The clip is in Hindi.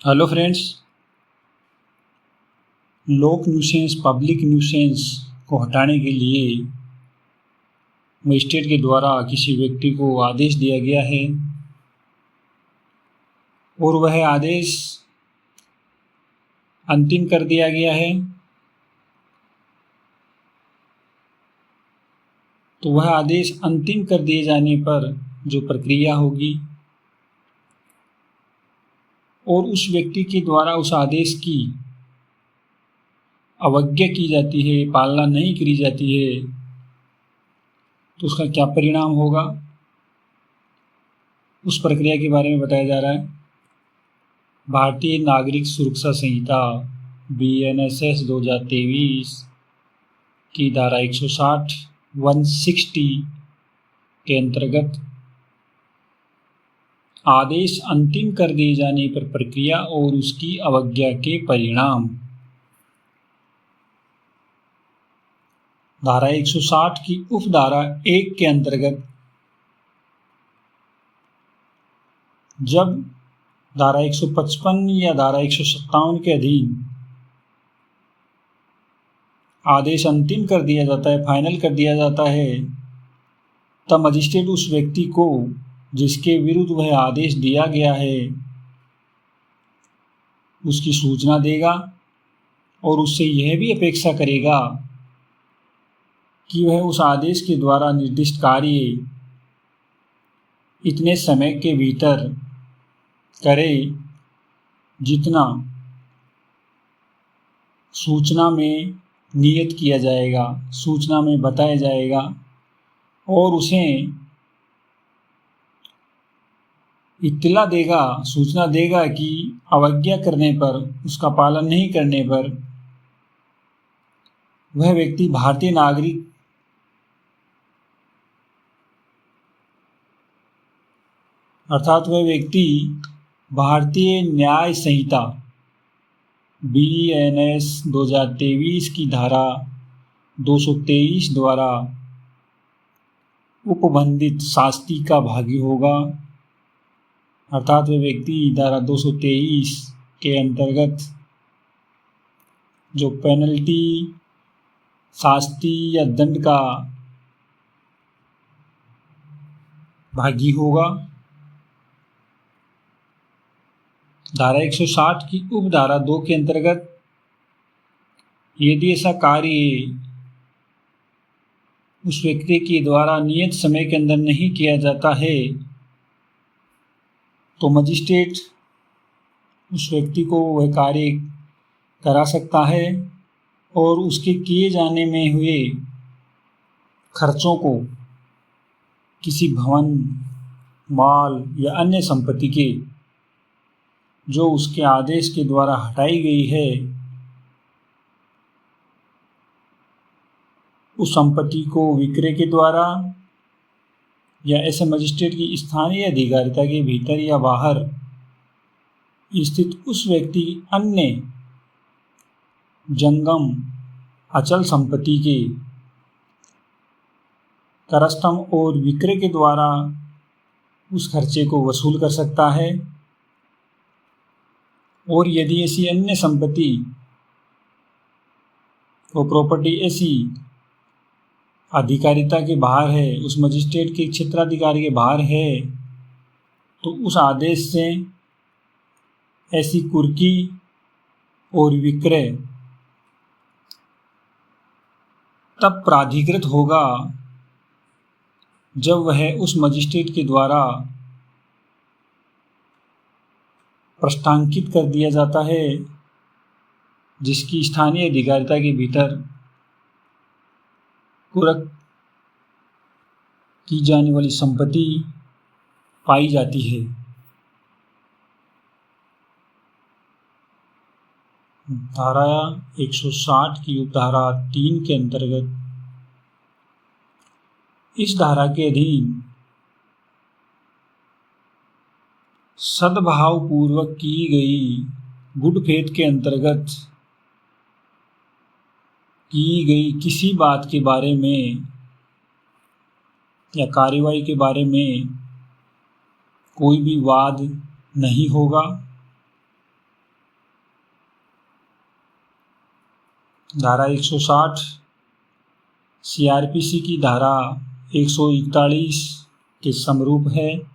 Hello friends. लोक न्यूसेंस पब्लिक न्यूसेंस को हटाने के लिए मजिस्ट्रेट के द्वारा किसी व्यक्ति को आदेश दिया गया है और वह आदेश अंतिम कर दिया गया है। तो वह आदेश अंतिम कर दिए जाने पर जो प्रक्रिया होगी और उस व्यक्ति के द्वारा उस आदेश की अवज्ञा की जाती है, पालना नहीं करी जाती है, तो उसका क्या परिणाम होगा, उस प्रक्रिया के बारे में बताया जा रहा है। भारतीय नागरिक सुरक्षा संहिता BNSS 2023 की धारा 160 160 के अंतर्गत आदेश अंतिम कर दिए जाने पर प्रक्रिया और उसकी अवज्ञा के परिणाम। धारा 160 की उपधारा 1 के अंतर्गत जब धारा 155 या धारा 157 के अधीन आदेश अंतिम कर दिया जाता है, फाइनल कर दिया जाता है, तब मजिस्ट्रेट उस व्यक्ति को जिसके विरुद्ध वह आदेश दिया गया है उसकी सूचना देगा और उससे यह भी अपेक्षा करेगा कि वह उस आदेश के द्वारा निर्दिष्ट कार्य इतने समय के भीतर करे जितना सूचना में नियत किया जाएगा, सूचना में बताया जाएगा, और उसे इत्तला देगा, सूचना देगा कि अवज्ञा करने पर, उसका पालन नहीं करने पर वह व्यक्ति भारतीय नागरिक अर्थात वह व्यक्ति भारतीय न्याय संहिता BNS 2023 की धारा 223 द्वारा उपबंधित शास्ति का भागी होगा। अर्थात वह व्यक्ति धारा 223 के अंतर्गत जो पेनल्टी, शास्ति या दंड का भागी होगा। धारा 160 की उपधारा 2 के अंतर्गत यदि ऐसा कार्य उस व्यक्ति के द्वारा नियत समय के अंदर नहीं किया जाता है तो मजिस्ट्रेट उस व्यक्ति को वह कार्य करा सकता है और उसके किए जाने में हुए खर्चों को किसी भवन, माल या अन्य संपत्ति के जो उसके आदेश के द्वारा हटाई गई है उस संपत्ति को विक्रय के द्वारा या ऐसे मजिस्ट्रेट की स्थानीय अधिकारिता के भीतर या बाहर स्थित उस व्यक्ति की अन्य जंगम अचल संपत्ति के करस्तम और विक्रय के द्वारा उस खर्चे को वसूल कर सकता है। और यदि ऐसी अन्य संपत्ति वो प्रॉपर्टी ऐसी अधिकारिता के बाहर है, उस मजिस्ट्रेट के क्षेत्राधिकार के बाहर है, तो उस आदेश से ऐसी कुर्की और विक्रय तब प्राधिकृत होगा जब वह उस मजिस्ट्रेट के द्वारा प्रस्थांकित कर दिया जाता है जिसकी स्थानीय अधिकारिता के भीतर कुर्क की जाने वाली संपत्ति पाई जाती है। धारा 160 की उपधारा 3 के अंतर्गत इस धारा के अधीन सद्भाव पूर्वक की गई गुड फेथ के अंतर्गत की गई किसी बात के बारे में या कार्यवाही के बारे में कोई भी वाद नहीं होगा धारा 160 CRPC की धारा 141 के समरूप है।